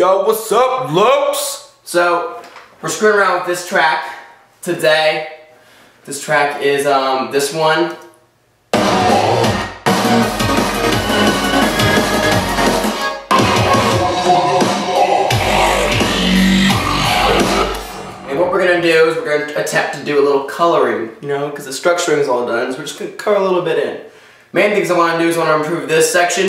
Yo, what's up, Lopes? So, we're screwing around with this track today. This track is this one. And what we're gonna do is we're gonna attempt to do a little coloring, you know, because the structuring is all done, so we're just gonna color a little bit in. Main things I want to do is I want to improve this section.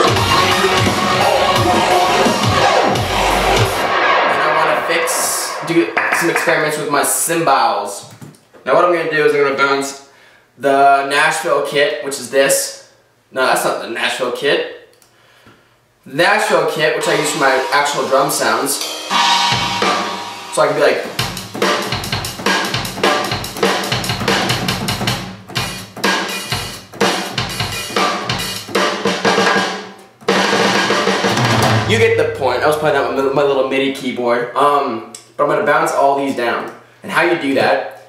Do some experiments with my cymbals. Now what I'm going to do is I'm going to bounce the Nashville kit, which is this. No, that's not the Nashville kit. The Nashville kit, which I use for my actual drum sounds. So I can be like... You get the point. I was playing out with my little MIDI keyboard. But I'm going to bounce all these down. And how you do that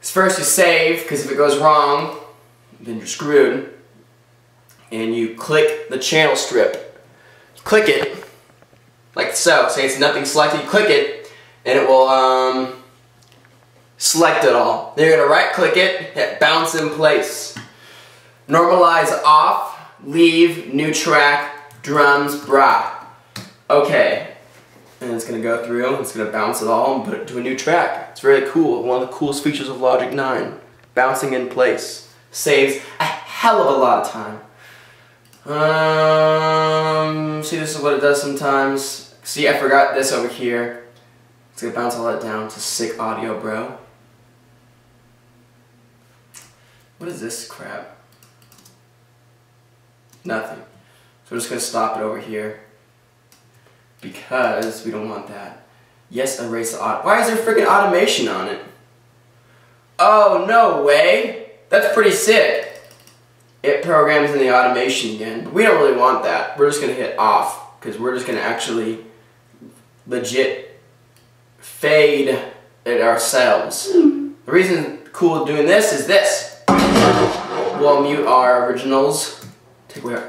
is first you save, because if it goes wrong, then you're screwed. And you click the channel strip. Click it, like so. Say it's nothing selected, you click it, and it will select it all. Then you're going to right click it, hit bounce in place. Normalize off, leave, new track, drums, brah. Okay. And it's going to go through, it's going to bounce it all and put it to a new track. It's very cool. One of the coolest features of Logic 9. Bouncing in place. Saves a hell of a lot of time. See, this is what it does sometimes. See, I forgot this over here. It's going to bounce all that down to sick audio, bro. What is this crap? Nothing. So we're just going to stop it over here. Because we don't want that. Yes, erase the auto. Why is there freaking automation on it? Oh, no way! That's pretty sick. It programs in the automation again. But we don't really want that. We're just going to hit off. Because we're just going to actually legit fade it ourselves. The reason cool doing this is this. We'll mute our originals. Take away our...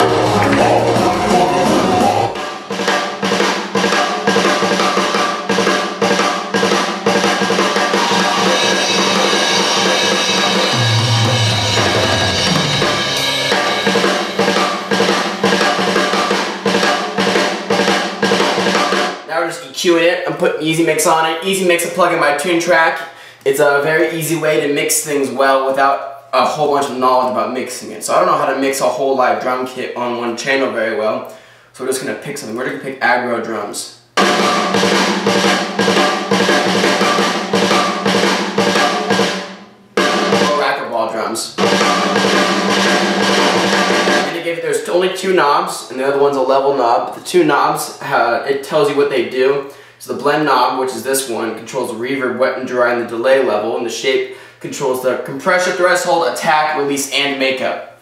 EQing it. I'm putting Easy Mix on it. Easy Mix I plug in my tune track. It's a very easy way to mix things well without a whole bunch of knowledge about mixing it. So I don't know how to mix a whole live drum kit on one channel very well. So we're just going to pick something. We're going to pick aggro drums. Or racquetball drums. There's only two knobs, and the other one's a level knob. The two knobs, it tells you what they do. So the blend knob, which is this one, controls the reverb, wet and dry, and the delay level, and the shape controls the compression, threshold, attack, release, and makeup.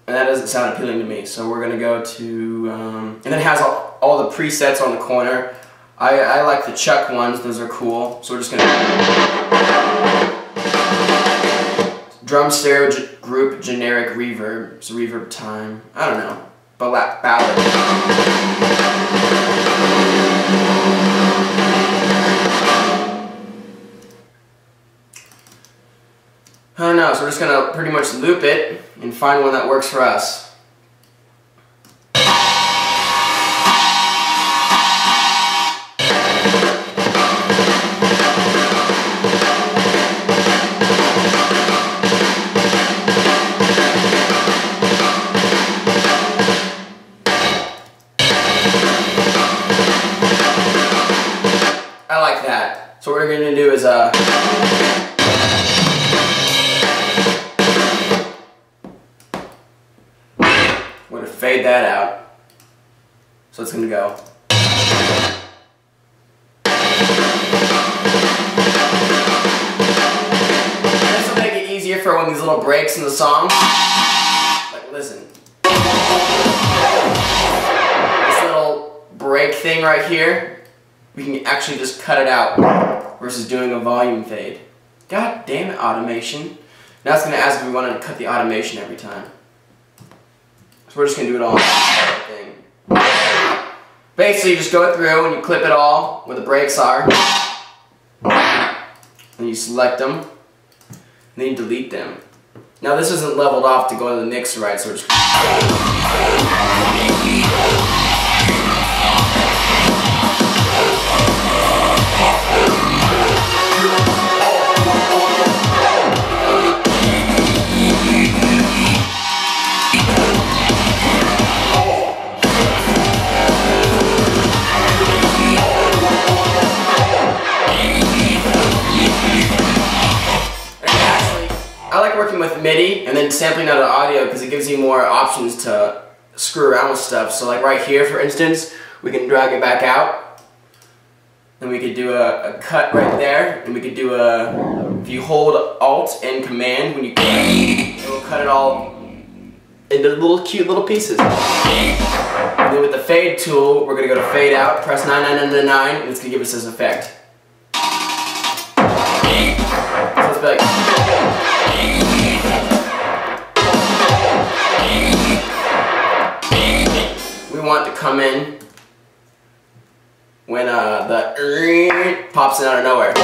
And that doesn't sound appealing to me, so we're going to go to... and then it has all the presets on the corner. I like the Chuck ones, those are cool. So we're just going to... Drum stereo group generic reverb. It's reverb time. I don't know. Ballad. I don't know. So we're just gonna pretty much loop it and find one that works for us. I like that. So what we're going to do is we're going to fade that out. So it's going to go. This will make it easier for one of these little breaks in the song. Like, listen. This little break thing right here. We can actually just cut it out versus doing a volume fade. God damn it, automation. Now it's going to ask if we want to cut the automation every time. So we're just going to do it all in one thing. Basically, you just go through and you clip it all where the breaks are. And you select them. And then you delete them. Now this isn't leveled off to go into the mixer, right? So we're just... I like working with MIDI and then sampling out of audio because it gives you more options to screw around with stuff. So like right here, for instance, we can drag it back out. Then we could do a cut right there. And we could do if you hold Alt and Command when you cut, it will cut it all into little cute little pieces. And then with the fade tool, we're going to go to fade out, press 99999, and it's going to give us this effect. So let's be like... We want to come in when the pops in out of nowhere.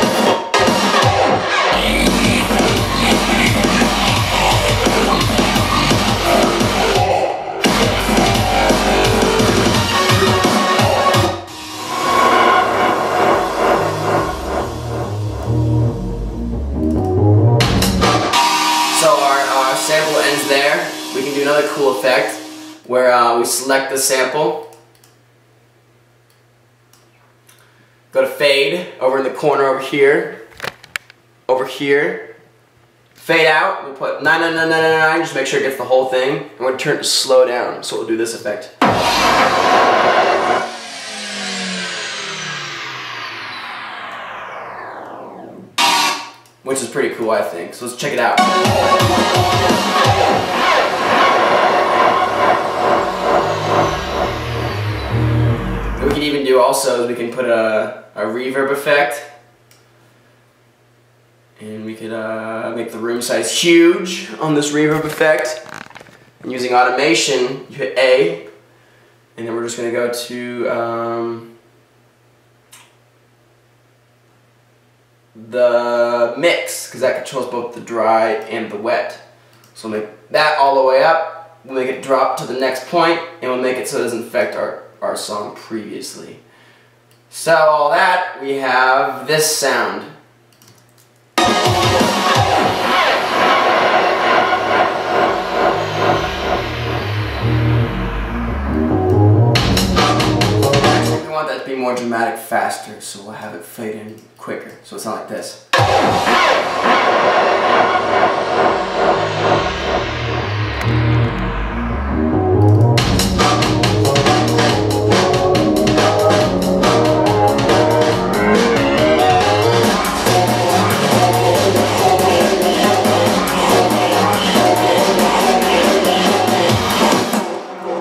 Sample ends there. We can do another cool effect where we select the sample, go to fade over in the corner over here, fade out. We'll put 99999, just make sure it gets the whole thing, and we're going to turn it to slow down. So we'll do this effect. Which is pretty cool, I think. So let's check it out. What we can even do also is we can put a reverb effect. And we could make the room size huge on this reverb effect. And using automation, you hit A. And then we're just going to go to... the mix, because that controls both the dry and the wet. So we'll make that all the way up, we'll make it drop to the next point, and we'll make it so it doesn't affect our song previously. So all that, we have this sound. Actually, we want that to be more dramatic faster, so we'll have it fade in quicker, so it's not like this.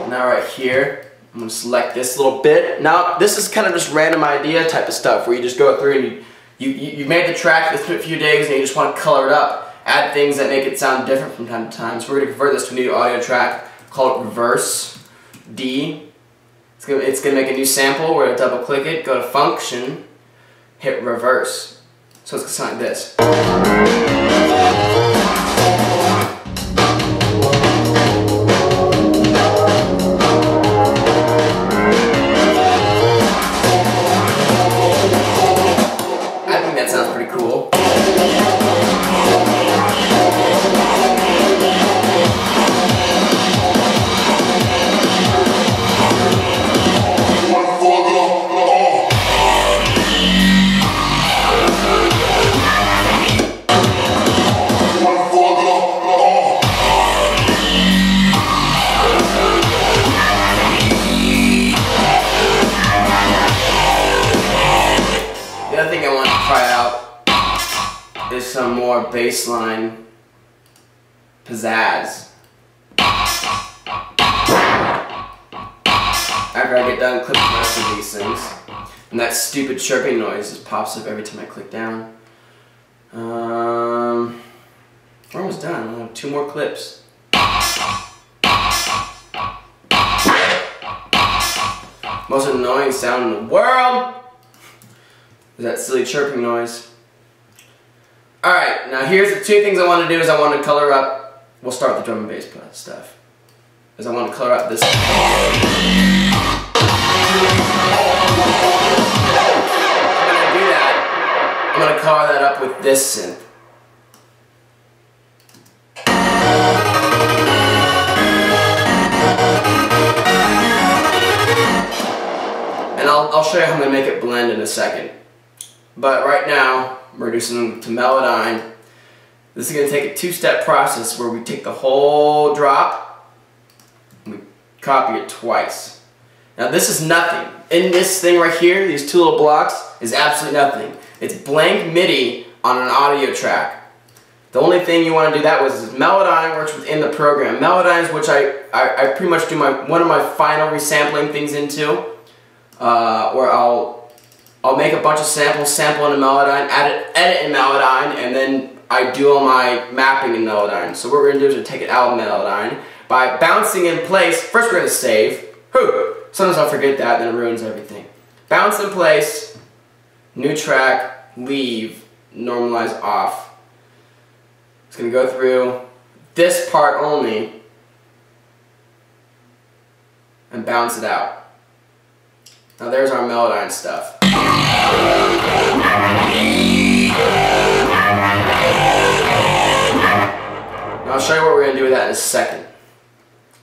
Now right here, I'm going to select this little bit. Now this is kind of just random idea type of stuff where you just go through and you made the track, it's been a few days and you just want to color it up. Add things that make it sound different from time to time. So we're going to convert this to a new audio track, call it Reverse D. It's going to make a new sample. We're going to double click it, go to Function, hit Reverse. So it's going to sound like this. The other thing I want to try out is some more bassline pizzazz. After I get done clipping the rest of these things. And that stupid chirping noise just pops up every time I click down. We're almost done. We'll have 2 more clips. Most annoying sound in the world is that silly chirping noise. Alright, now here's the two things I want to do is I want to color up, we'll start with the drum and bass stuff, is I want to color up this. I'm going to do that, I'm going to color that up with this synth. And I'll show you how I'm going to make it blend in a second. But right now, we're reducing to Melodyne. This is going to take a two-step process where we take the whole drop and we copy it twice. Now this is nothing. In this thing right here, these two little blocks, is absolutely nothing. It's blank MIDI on an audio track. The only thing you want to do that with is Melodyne works within the program. Melodyne is which I pretty much do one of my final resampling things into. Where I'll make a bunch of samples, sample in Melodyne, edit in Melodyne, and then I do all my mapping in Melodyne. So what we're going to do is take it out of Melodyne by bouncing in place. First we're going to save. Sometimes I'll forget that, then it ruins everything. Bounce in place, new track, leave, normalize off. It's going to go through this part only and bounce it out. Now there's our Melodyne stuff. Now I'll show you what we're going to do with that in a second.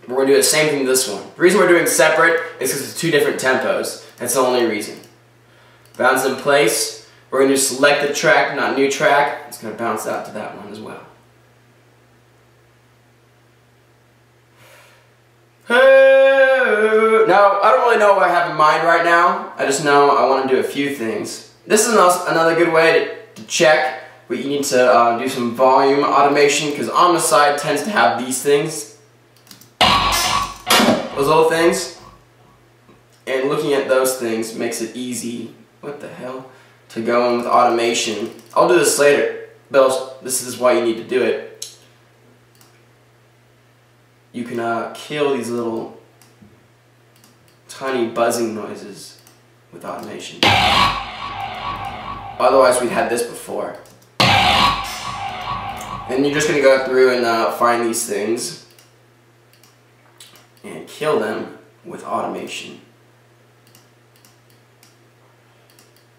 We're going to do the same thing with this one. The reason we're doing separate is because it's two different tempos. That's the only reason. Bounce in place. We're going to select the track, not new track. It's going to bounce out to that one as well. Now, I don't really know what I have in mind right now. I just know I want to do a few things. This is another good way to check, but you need to do some volume automation, because on the side tends to have these things. Those little things. And looking at those things makes it easy, what the hell, to go in with automation. I'll do this later, but this is why you need to do it. You can kill these little tiny buzzing noises with automation. Otherwise we'd had this before. And you're just going to go through and find these things and kill them with automation.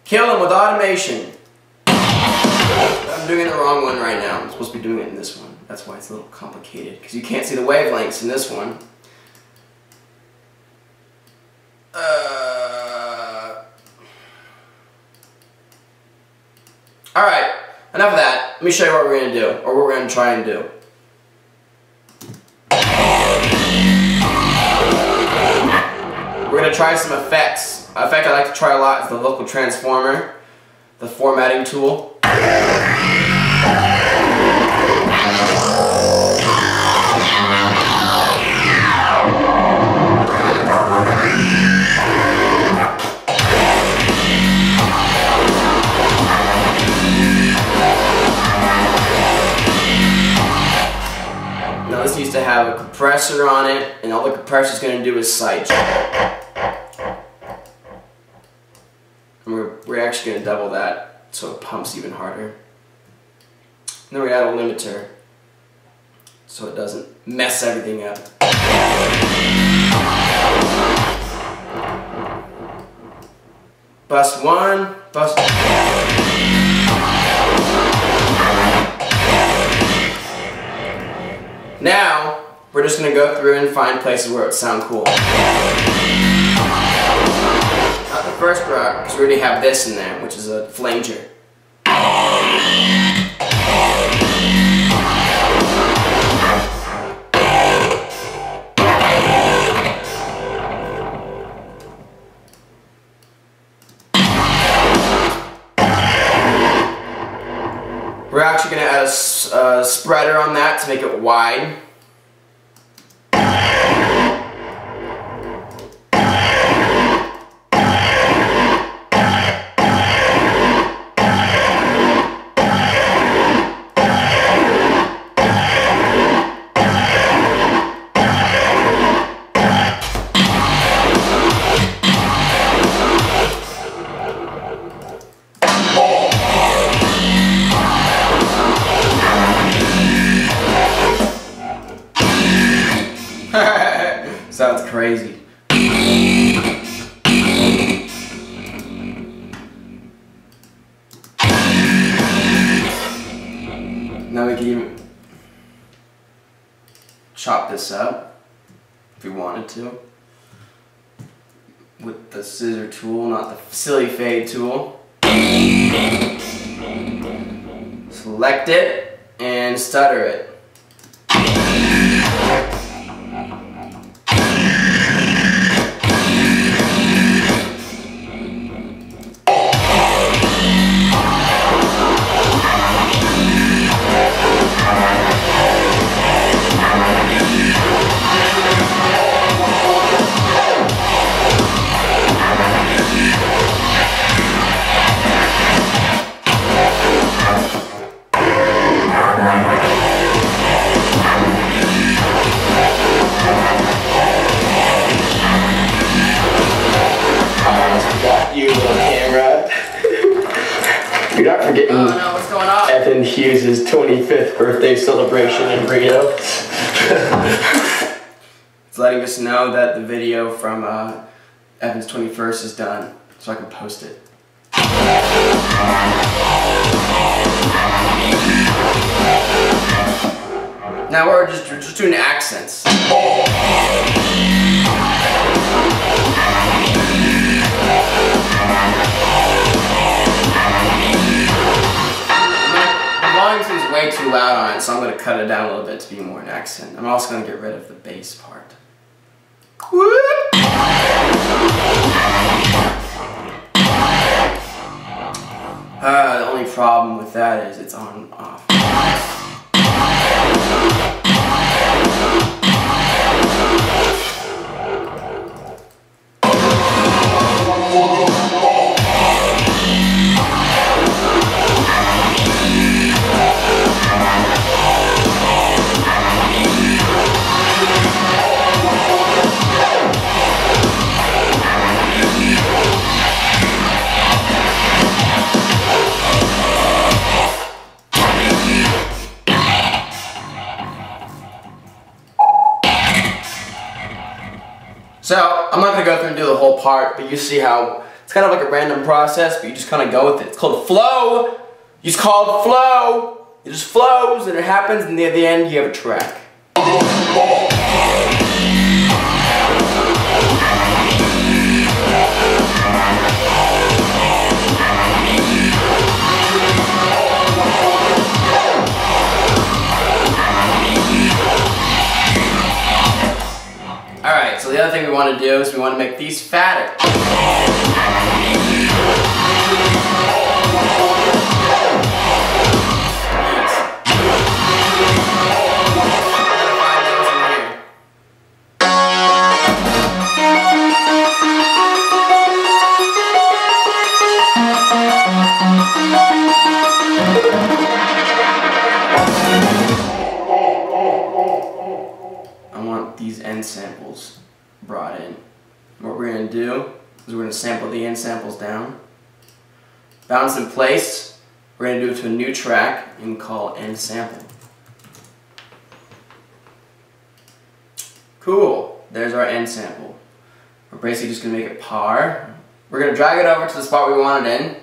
Kill them with automation! I'm doing the wrong one right now. I'm supposed to be doing it in this one. That's why it's a little complicated, because you can't see the wavelengths in this one. Alright, enough of that. Let me show you what we're going to do, or what we're going to try and do. We're going to try some effects. An effect I like to try a lot is the local transformer, the formatting tool. Now this used to have a compressor on it, and all the compressor is going to do is sidechain. And we're actually going to double that so it pumps even harder. And then we add a limiter so it doesn't mess everything up. Bus one, bus two. Now, we're just going to go through and find places where it sound cool. Not the first brah, because we already have this in there, which is a flanger. We're actually going to add a spreader on that to make it wide. Sounds crazy. Now we can even chop this up if we wanted to with the scissor tool, not the silly fade tool. Select it and stutter it. You little camera. You're not forgetting what's going on? Evan Hughes' 25th birthday celebration in Rio. It's letting us know that the video from Evan's 21st is done, so I can post it. Now we're just doing accents. The volume seems way too loud on it, so I'm going to cut it down a little bit to be more an accent. I'm also going to get rid of the bass part. The only problem with that is it's on and off. So, I'm not going to go through and do the whole part, but you see how it's kind of like a random process, but you just kind of go with it. It's called flow. It's called flow. It just flows and it happens, and at the end you have a track. Alright, so the other thing we want to do is we want to make these fatter. I want these end samples brought in. What we're going to do is we're going to sample the end samples down, bounce in place. We're going to do it to a new track and call end sample. Cool. There's our end sample. We're basically just going to make it par. We're going to drag it over to the spot we want it in.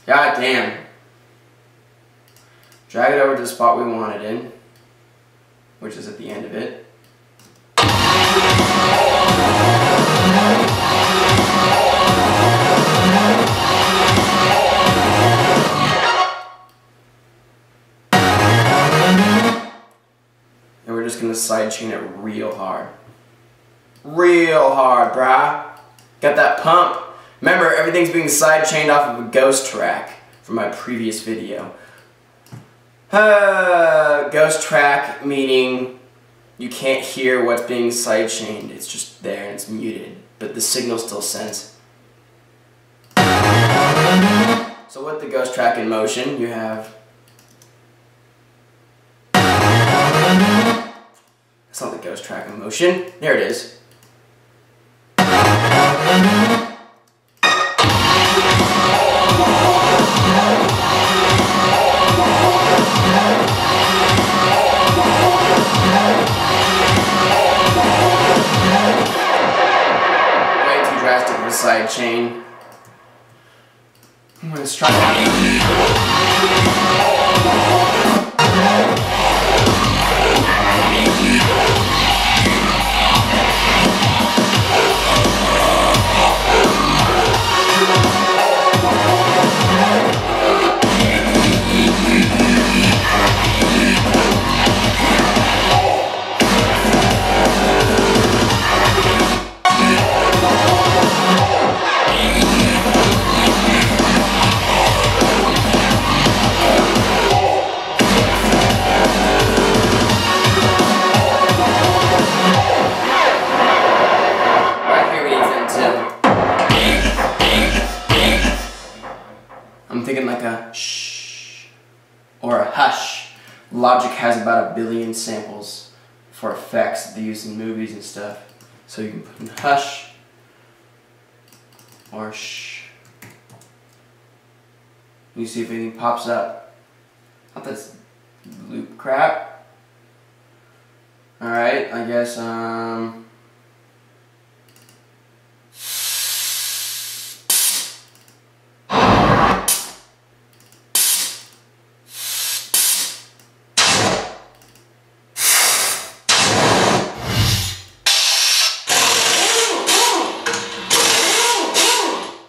God damn. Drag it over to the spot we want it in, which is at the end of it. And we're just going to sidechain it real hard. Real hard, brah. Got that pump. Remember, everything's being sidechained off of a ghost track from my previous video. Ghost track meaning you can't hear what's being sidechained. It's just there and it's muted, but the signal still sends. So with the ghost track in motion, you have... That's not the ghost track in motion. There it is. sidechain. Let's try that. I'm thinking like a shh or a hush. Logic has about 1 billion samples for effects that they use in movies and stuff. So you can put in hush or shh. You see if anything pops up. Not this loop crap. Alright, I guess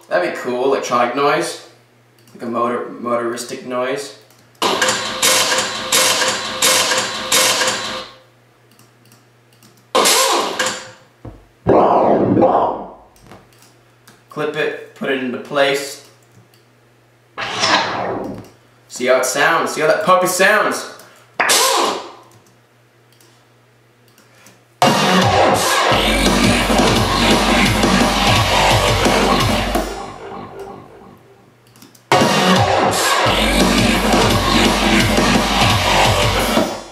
that'd be cool, electronic noise. Like a motoristic noise. Clip it, put it into place. See how it sounds, see how that puppy sounds.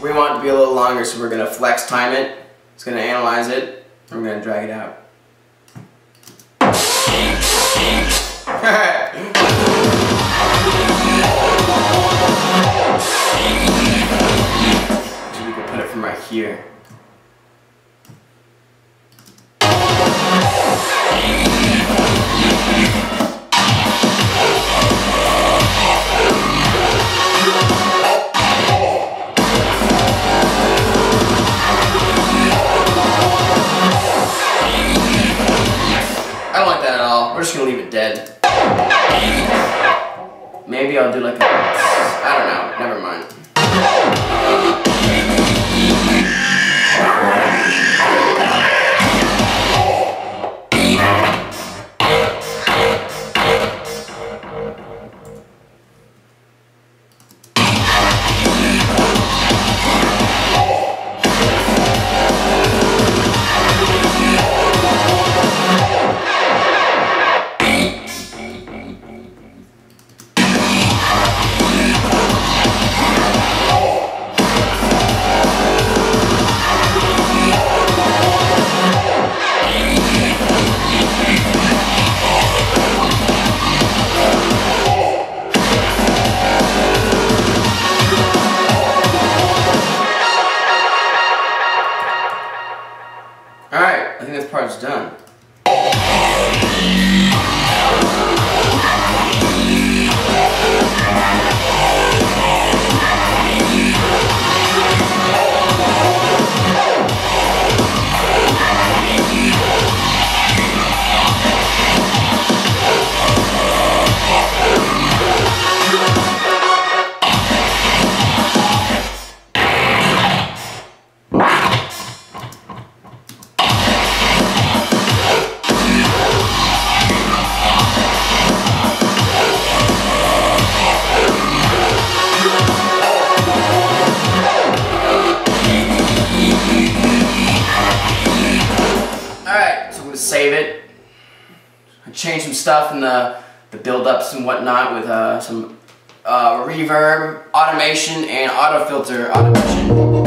We want it to be a little longer, so we're going to flex time it. It's going to analyze it, and we're going to drag it out. So we can put it from right here. I don't like that at all. We're just gonna leave it dead. Maybe I'll do like a... I don't know. Never mind. Alright, I think this part's done. Save it. I changed some stuff in the build-ups and whatnot with some reverb, automation, and auto filter automation.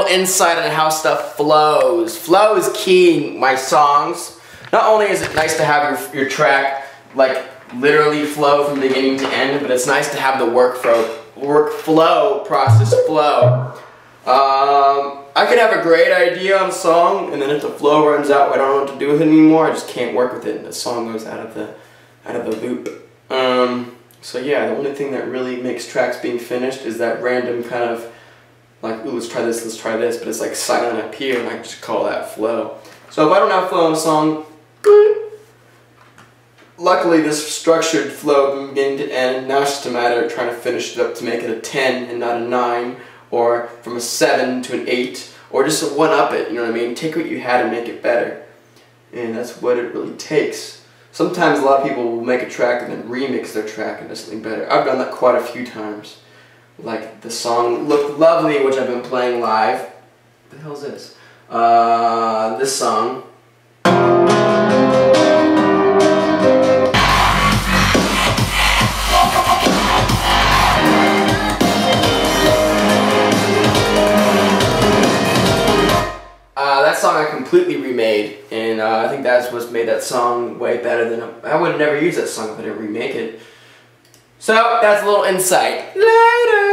insight on how stuff flows. Flow is key in my songs. Not only is it nice to have your track like literally flow from beginning to end, but it's nice to have the workflow process flow. I could have a great idea on a song, and then if the flow runs out, I don't know what to do with it anymore. I just can't work with it, and the song goes out of the loop. So yeah, the only thing that really makes tracks being finished is that random kind of like, ooh, let's try this, but it's like silent up here, and I just call that flow. So if I don't have flow in a song, luckily this structured flow from beginning to end, now it's just a matter of trying to finish it up to make it a 10 and not a 9, or from a 7 to an 8, or just a 1-up it, you know what I mean? Take what you had and make it better. And that's what it really takes. Sometimes a lot of people will make a track and then remix their track into something better. I've done that quite a few times. Like the song Look Lovely, which I've been playing live. What the hell is this? This song. That song I completely remade, and I think that's what's made that song way better than I would have never used that song if I didn't remake it. So that's a little insight. Later.